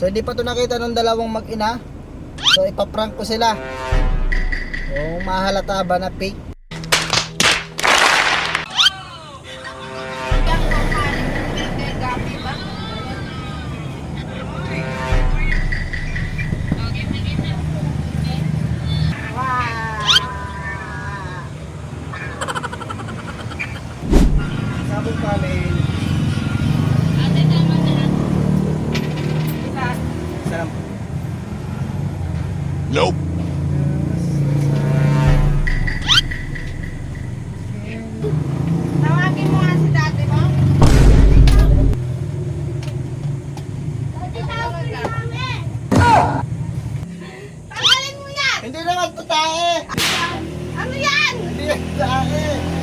So hindi pa to nakita ng dalawang mag-ina. So ipaprank ko sila. Kung mahalata ba na fake. Sabog kanin. Salam. Nope. Tawagin mo nga si dati mo. Tanggalin mo yan! Hindi naman to tae. Ano yan? Hindi yan tae.